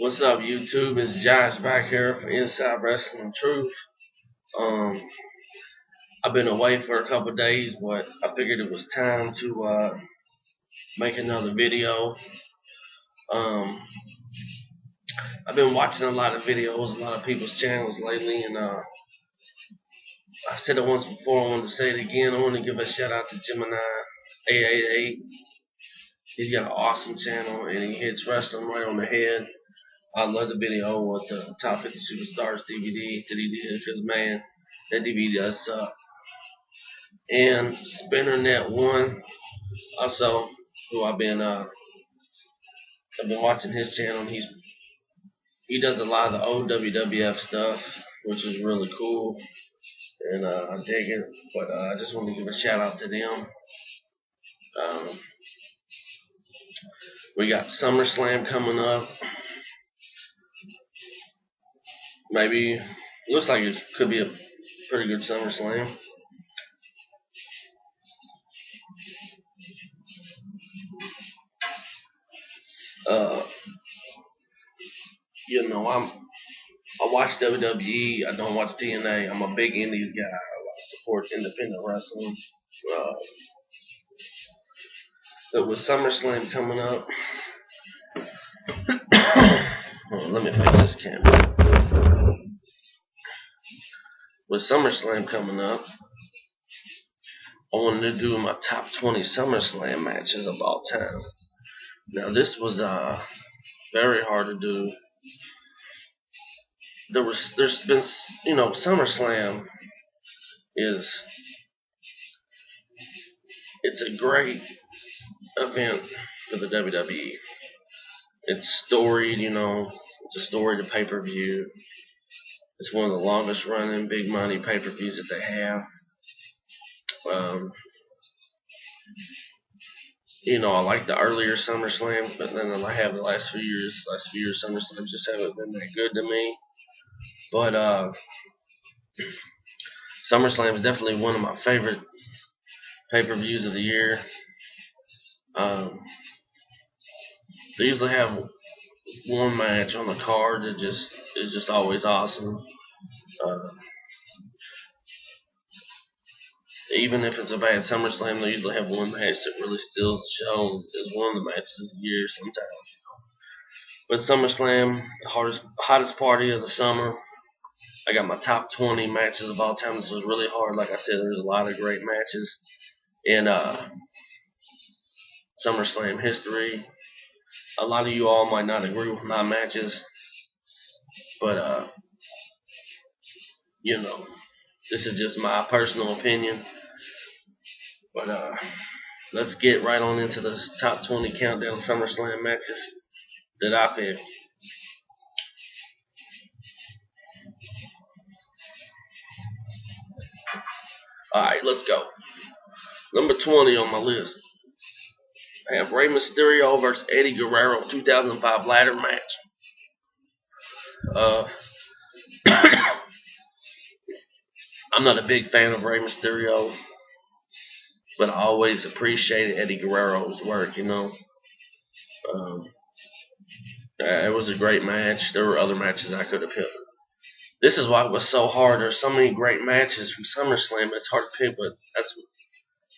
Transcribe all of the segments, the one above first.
What's up, YouTube? It's Josh back here for Inside Wrestling Truth. Um, I've been away for a couple days, but I figured it was time to make another video. Um, I've been watching a lot of videos, a lot of people's channels lately, and I said it once before. I want to say it again. I want to give a shout out to Gemini 888. He's got an awesome channel, and he hits wrestling right on the head. I love the video with the Top 50 Superstars DVD that he did, because man, that DVD does suck. And SpinnerNet1, also, who I've been watching his channel. He does a lot of the old WWF stuff, which is really cool, and I dig it. But I just want to give a shout out to them. We got SummerSlam coming up. Maybe looks like it could be a pretty good SummerSlam. I watch WWE. I don't watch TNA. I'm a big Indies guy. I support independent wrestling. But with SummerSlam coming up, let me fix this camera. With SummerSlam coming up, I wanted to do my top 20 SummerSlam matches of all time. Now this was very hard to do. There's been, SummerSlam it's a great event for the WWE. It's storied, it's a storied pay-per-view. It's one of the longest running big money pay-per-views that they have. I like the earlier SummerSlam, but then I have the last few years SummerSlams just haven't been that good to me. But SummerSlam is definitely one of my favorite pay-per-views of the year. They usually have one match on the card that is just always awesome. Even if it's a bad SummerSlam, they usually have one match that really still shown as one of the matches of the year sometimes. But SummerSlam, the hottest party of the summer. I got my top 20 matches of all time. This was really hard. Like I said, there's a lot of great matches in SummerSlam history. A lot of you all might not agree with my matches, but this is just my personal opinion. But let's get right on into this top 20 countdown SummerSlam matches that I picked. Alright, let's go. Number 20 on my list, I have Rey Mysterio versus Eddie Guerrero 2005 ladder match. I'm not a big fan of Rey Mysterio, but I always appreciated Eddie Guerrero's work, It was a great match. There were other matches I could have picked. This is why it was so hard. There's so many great matches from SummerSlam. It's hard to pick, but that's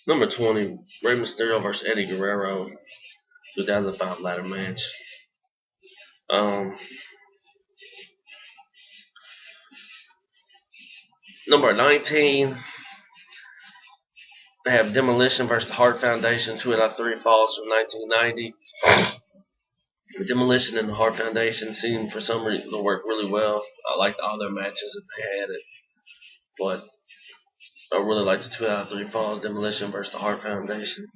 number 20, Rey Mysterio versus Eddie Guerrero, 2005 ladder match. Number 19, I have Demolition versus the Hart Foundation, 2 out of 3 falls from 1990. Demolition and the Hart Foundation seemed for some reason to work really well. I liked all their matches if they had it, but I really liked the 2 out of 3 falls, Demolition versus the Hart Foundation,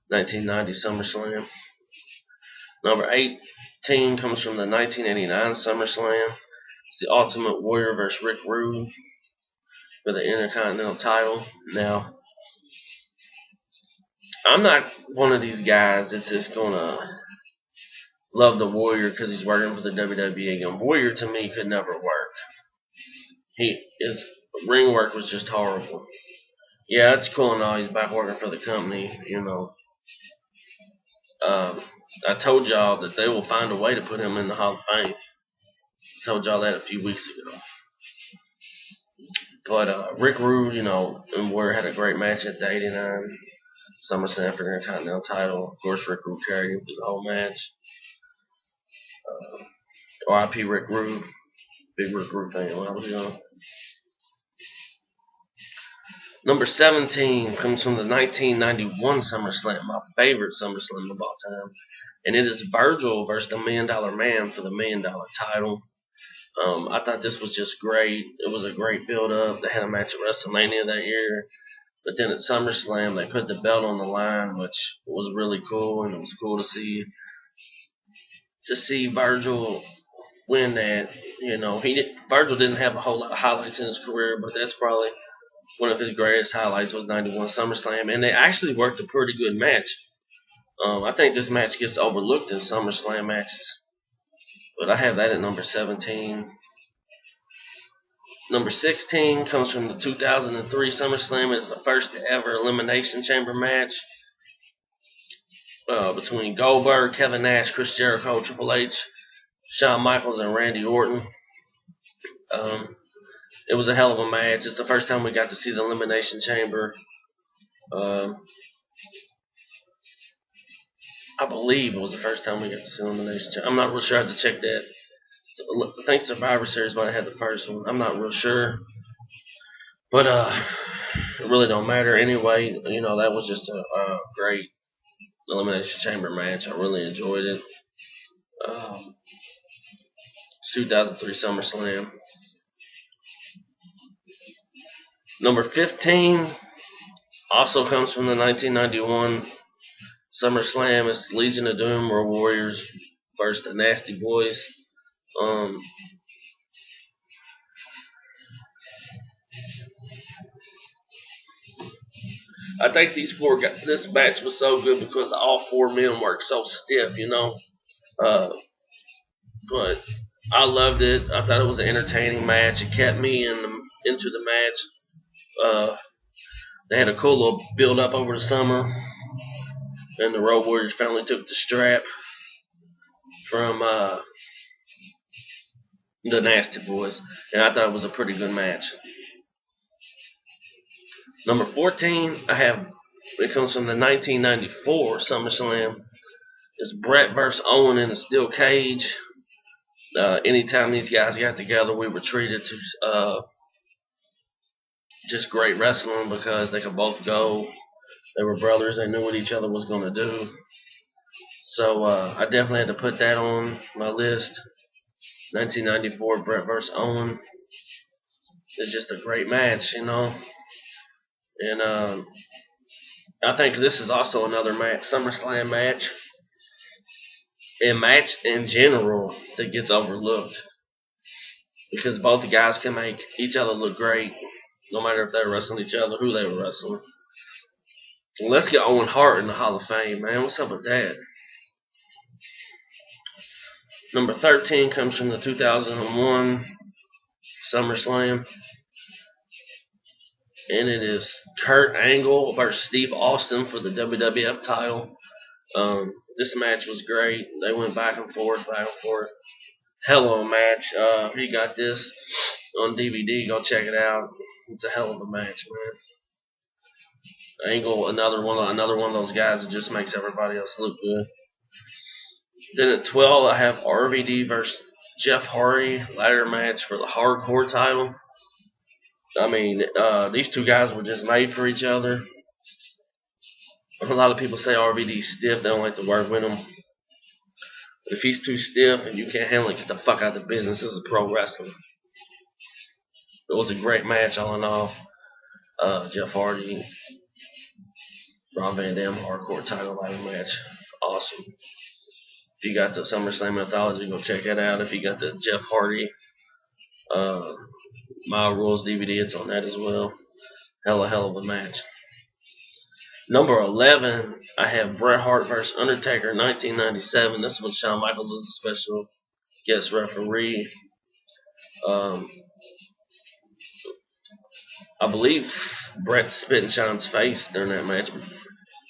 1990 SummerSlam. Number 18 comes from the 1989 SummerSlam. It's the Ultimate Warrior versus Rick Rude for the Intercontinental title. Now, I'm not one of these guys that's just gonna love the Warrior because he's working for the WWE. And Warrior to me could never work. His ring work was just horrible. Yeah, it's cool now he's back working for the company, I told y'all that they will find a way to put him in the Hall of Fame. I told y'all that a few weeks ago. But Rick Rude, and Warrior had a great match at the 89 SummerSlam for the Intercontinental title. Of course, Rick Rude carried him through the whole match. R.I.P. Rick Rude. Big Rick Rude fan when I was young. Number 17 comes from the 1991 SummerSlam, my favorite SummerSlam of all time. And it is Virgil versus the $1 Million Man for the $1 Million title. I thought this was just great. It was a great build-up. They had a match at WrestleMania that year. But then at SummerSlam, they put the belt on the line, which was really cool. And it was cool to see Virgil win that. Virgil didn't have a whole lot of highlights in his career, but that's probably one of his greatest highlights was 91 SummerSlam. And they actually worked a pretty good match. I think this match gets overlooked in SummerSlam matches. But I have that at number 17. Number 16 comes from the 2003 SummerSlam. It's the first ever Elimination Chamber match between Goldberg, Kevin Nash, Chris Jericho, Triple H, Shawn Michaels, and Randy Orton. It was a hell of a match. It's the first time we got to see the Elimination Chamber. I believe it was the first time we got to see Elimination Chamber. I'm not real sure. I had to check that. I think Survivor Series might have had the first one. I'm not real sure. But it really don't matter. Anyway, that was just a great Elimination Chamber match. I really enjoyed it. 2003 SummerSlam. Number 15 also comes from the 1991 SummerSlam. It's Legion of Doom or Warriors versus the Nasty Boys. I think these four guys, this match was so good because all four men worked so stiff, But I loved it. I thought it was an entertaining match. It kept me into the match. They had a cool little build up over the summer. And the Road Warriors finally took the strap from the Nasty Boys. And I thought it was a pretty good match. Number 14, it comes from the 1994 SummerSlam. It's Bret versus Owen in a steel cage. Anytime these guys got together, we were treated to just great wrestling because they could both go. They were brothers. They knew what each other was going to do. So I definitely had to put that on my list. 1994 Bret versus Owen. It's just a great match, And I think this is also another SummerSlam match. A match in general that gets overlooked because both guys can make each other look great, no matter if they're wrestling each other, who they were wrestling. And let's get Owen Hart in the Hall of Fame, man. What's up with that? Number 13 comes from the 2001 SummerSlam, and it is Kurt Angle versus Steve Austin for the WWF title. This match was great. They went back and forth. Hell of a match. You got this on DVD. Go check it out. It's a hell of a match, man. Angle, another one of those guys that just makes everybody else look good. Then at 12, I have RVD versus Jeff Hardy ladder match for the Hardcore title. I mean, these two guys were just made for each other. A lot of people say RVD's stiff. They don't like to work with him. But if he's too stiff and you can't handle it, get the fuck out of the business. This is pro wrestling. It was a great match all in all. Jeff Hardy, Rob Van Dam, Hardcore title ladder match. Awesome. If you got the SummerSlam Anthology, go check that out. If you got the Jeff Hardy My Rules DVD, it's on that as well. Hell of a match. Number 11, I have Bret Hart vs. Undertaker 1997. This was Shawn Michaels as a special guest referee. I believe Bret spit in Shawn's face during that match.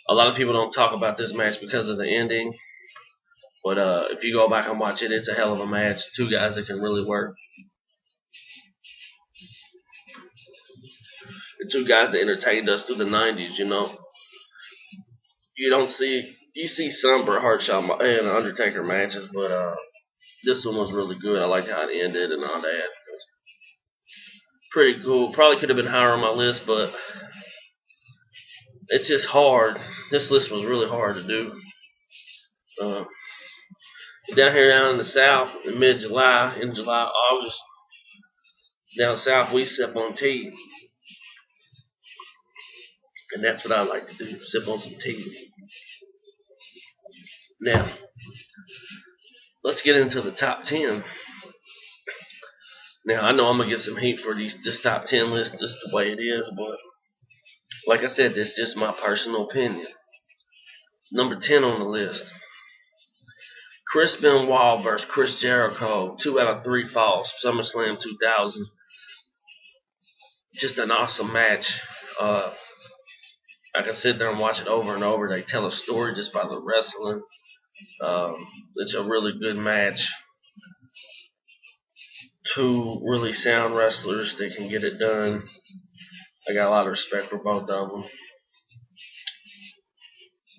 A lot of people don't talk about this match because of the ending. But if you go back and watch it, it's a hell of a match. Two guys that can really work. The two guys that entertained us through the 90s, you know. You see some Bret Hart and Undertaker matches, but this one was really good. I liked how it ended and all that. It was pretty cool. Probably could have been higher on my list, but it's just hard. This list was really hard to do. Uh, down in the South, in mid-July, in July, August, down south, we sip on tea. And that's what I like to do, sip on some tea. Now, let's get into the top 10. Now, I know I'm going to get some heat for this top 10 list just the way it is, but like I said, this is just my personal opinion. Number 10 on the list. Chris Benoit versus Chris Jericho, 2 out of 3 falls, SummerSlam 2000. Just an awesome match. I can sit there and watch it over and over. They tell a story just by the wrestling. It's a really good match. Two really sound wrestlers that can get it done. I got a lot of respect for both of them.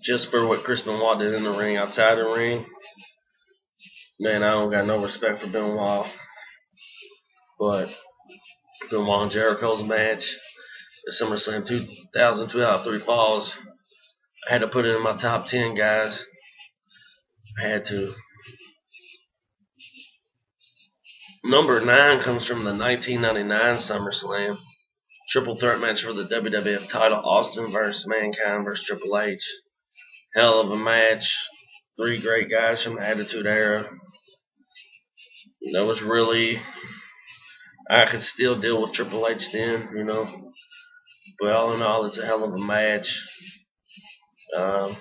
Just for what Chris Benoit did in the ring, outside the ring, man, I don't got no respect for Benoit. But Benoit and Jericho's match, the SummerSlam 2000, 2 out of 3 falls, I had to put it in my top 10, guys. I had to. Number 9 comes from the 1999 SummerSlam. Triple threat match for the WWF title. Austin versus Mankind versus Triple H. Hell of a match. 3 great guys from the Attitude Era. That was really... I could still deal with Triple H then, you know. But all in all, it's a hell of a match. I'm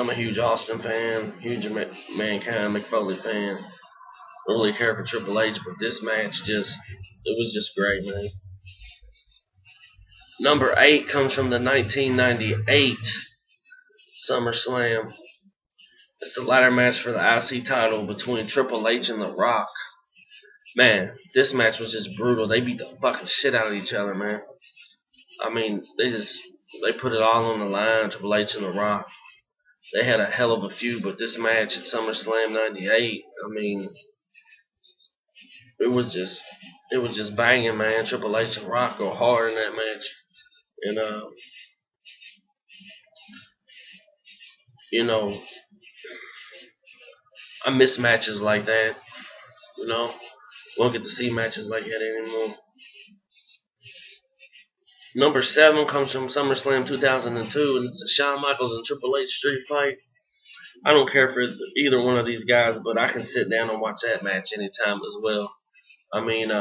a huge Austin fan, huge Mankind McFoley fan. I don't really care for Triple H, but this match it was just great, man. Number 8 comes from the 1998 SummerSlam. It's the ladder match for the IC title between Triple H and The Rock. Man, this match was just brutal. They beat the fucking shit out of each other, man. I mean, they put it all on the line, Triple H and The Rock. They had a hell of a feud, but this match at SummerSlam 98, I mean, it was just banging, man. Triple H and Rock go hard in that match. And, you know, I miss matches like that. You know, we don't get to see matches like that anymore. Number 7 comes from SummerSlam 2002, and it's a Shawn Michaels and Triple H street fight. I don't care for either one of these guys, but I can sit down and watch that match anytime as well. I mean,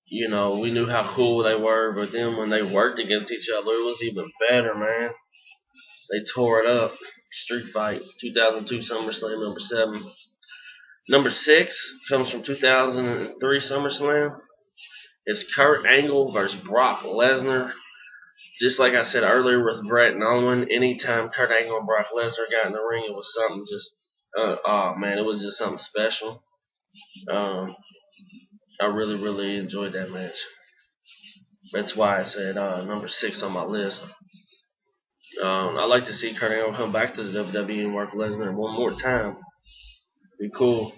you know, we knew how cool they were, but then when they worked against each other, it was even better, man. They tore it up. Street Fight, 2002 SummerSlam, number 7. Number 6 comes from 2003 SummerSlam. It's Kurt Angle versus Brock Lesnar. Just like I said earlier with Brett and Owen, anytime Kurt Angle and Brock Lesnar got in the ring, it was something just, oh man, it was just something special. I really, really enjoyed that match. That's why I said number 6 on my list. I'd like to see Kurt Angle come back to the WWE and work Lesnar one more time. Be cool.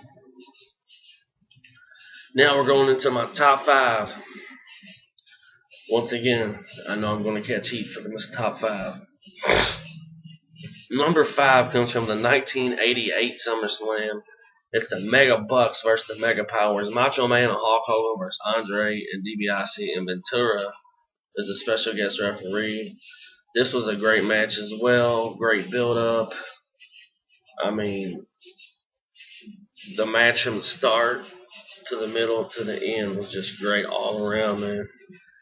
Now we're going into my top 5. Once again, I know I'm going to catch heat for this top 5. Number 5 comes from the 1988 SummerSlam. It's the Mega Bucks versus the Mega Powers. Macho Man and Hulk Hogan versus Andre and DiBiase and Ventura as a special guest referee. This was a great match as well. Great build-up. I mean, the match from the start to the middle to the end was just great all around, man.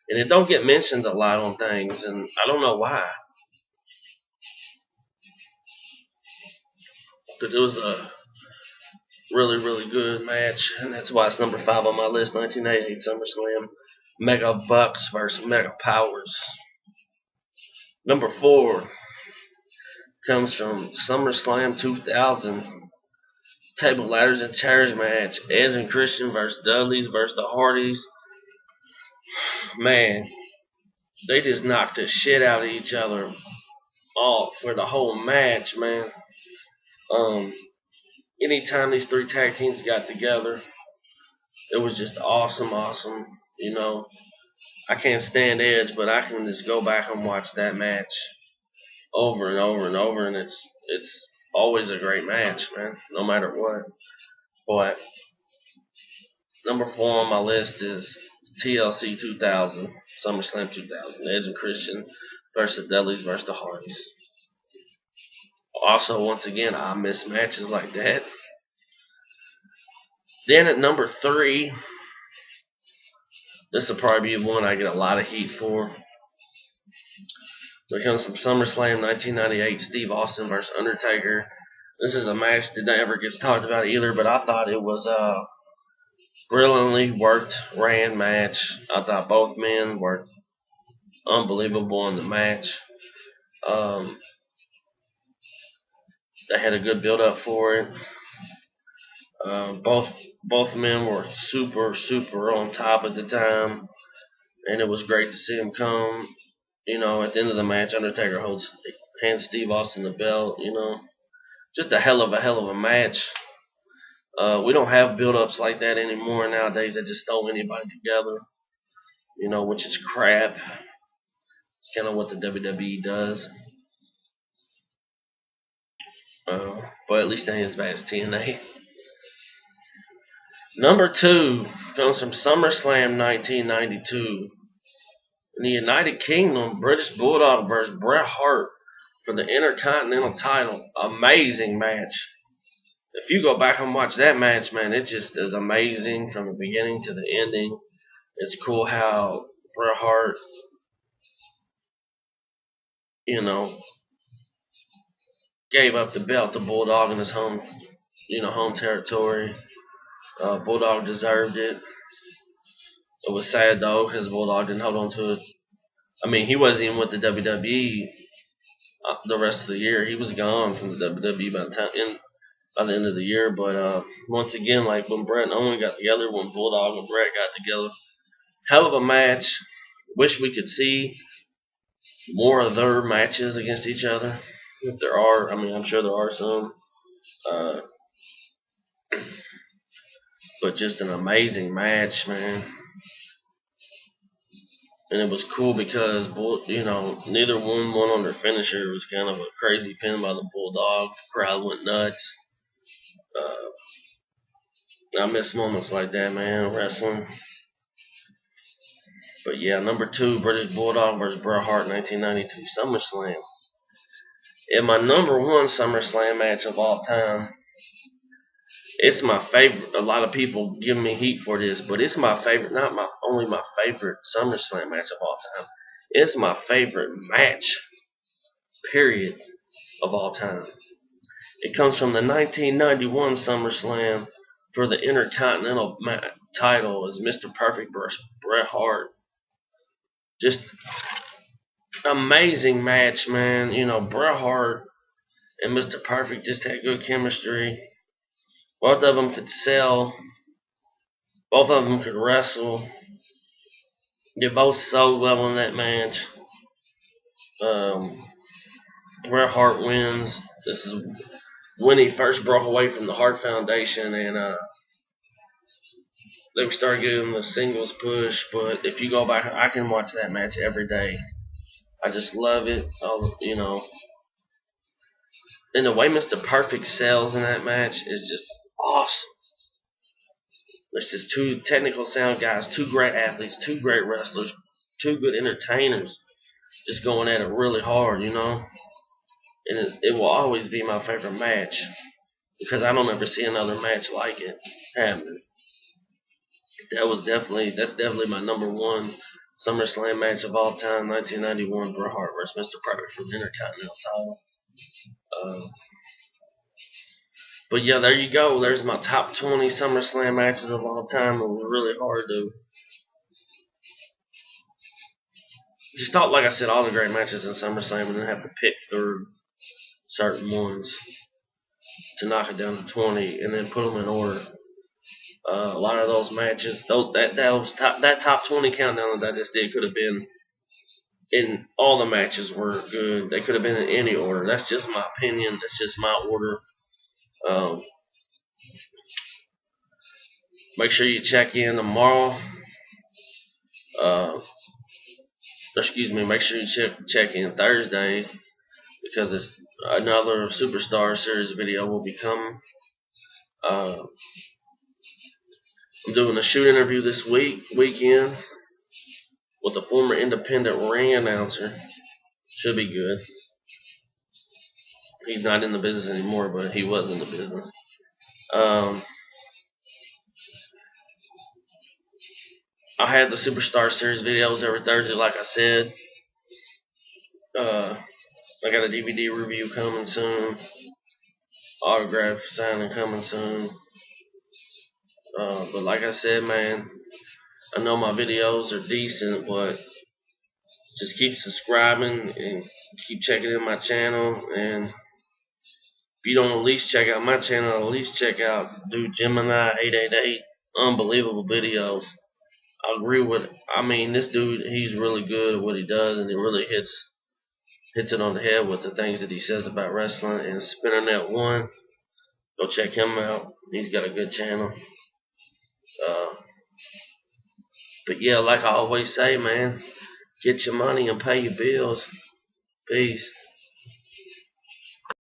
And it don't get mentioned a lot on things, and I don't know why. But it was a really, really good match, and that's why it's number 5 on my list, 1988 SummerSlam. Mega Bucks versus Mega Powers. Number 4 comes from SummerSlam 2000. Table, ladders, and chairs match. Edge and Christian versus Dudley's versus the Hardys. Man, they just knocked the shit out of each other all for the whole match, man. Um, Anytime these three tag teams got together, it was just awesome, awesome. You know, I can't stand Edge, but I can just go back and watch that match over and over and over, and it's always a great match, man, no matter what. But number 4 on my list is TLC 2000, SummerSlam 2000, Edge and Christian versus Dudley's versus the Hardys. Also, once again, I miss matches like that. Then at number 3, this will probably be one I get a lot of heat for. There comes from SummerSlam 1998, Steve Austin versus Undertaker. This is a match that never gets talked about either, but I thought it was a brilliantly worked, ran match. I thought both men were unbelievable in the match. They had a good build up for it. Both men were super on top at the time, and it was great to see them come. You know, at the end of the match, Undertaker hands Steve Austin the belt. You know, just a hell of a match. We don't have build-ups like that anymore nowadays. They just throw anybody together, you know, which is crap. It's kind of what the WWE does. But at least they ain't as bad as TNA. Number 2 comes from SummerSlam 1992. In the United Kingdom, British Bulldog versus Bret Hart for the Intercontinental title. Amazing match. If you go back and watch that match, man, it just is amazing from the beginning to the ending. It's cool how Bret Hart, you know, gave up the belt to Bulldog in his home territory. Bulldog deserved it. It was sad though because Bulldog didn't hold on to it. I mean, he wasn't even with the WWE the rest of the year. He was gone from the WWE by the end of the year. But once again, like when Bret and Owen got together, when Bulldog and Bret got together, hell of a match. Wish we could see more of their matches against each other. If there are, I mean, I'm sure there are some. But just an amazing match, man. And it was cool because, you know, neither one won on their finisher. It was kind of a crazy pin by the Bulldog. The crowd went nuts. I miss moments like that, man, wrestling. But yeah, number 2, British Bulldog versus Bret Hart, 1992 SummerSlam. And my number 1 SummerSlam match of all time. It's my favorite. A lot of people give me heat for this, but it's my favorite. Not only my favorite SummerSlam match of all time. It's my favorite match, period, of all time. It comes from the 1991 SummerSlam for the Intercontinental title as Mr. Perfect versus Bret Hart. Just amazing match, man. You know, Bret Hart and Mr. Perfect just had good chemistry. Both of them could sell. Both of them could wrestle. They both sold well in that match. Bret Hart wins. This is when he first broke away from the Hart Foundation, and they started giving him a singles push. But if you go back, I can watch that match every day. I just love it. You know, and the way Mr. Perfect sells in that match is just awesome. There's just 2 technical sound guys, 2 great athletes, 2 great wrestlers, 2 good entertainers, just going at it really hard, you know. And it will always be my favorite match because I don't ever see another match like it happening. That's definitely my number 1 SummerSlam match of all time, 1991, Bret Hart versus Mr. Perfect for the Intercontinental title. But yeah, there you go. There's my top 20 SummerSlam matches of all time. It was really hard to just thought, like I said, all the great matches in SummerSlam, and then have to pick through certain ones to knock it down to 20 and then put them in order. A lot of those matches, that top 20 countdown that I just did could have been in all the matches were good. They could have been in any order. That's just my opinion. That's just my order. Make sure you check in tomorrow. Make sure you check in Thursday because it's another Superstar Series video will be coming. I'm doing a shoot interview this weekend with a former independent ring announcer. Should be good. He's not in the business anymore, but he was in the business. I have the Superstar Series videos every Thursday, like I said. I got a DVD review coming soon. Autograph signing coming soon. But like I said, man, I know my videos are decent, but just keep subscribing and keep checking in my channel. And if you don't at least check out my channel, at least check out Dude Gemini 888. Unbelievable videos. I agree with. This dude, he's really good at what he does, and he really hits it on the head with the things that he says about wrestling. And Spinnernet One, go check him out. He's got a good channel. But yeah, like I always say, man, get your money and pay your bills. Peace.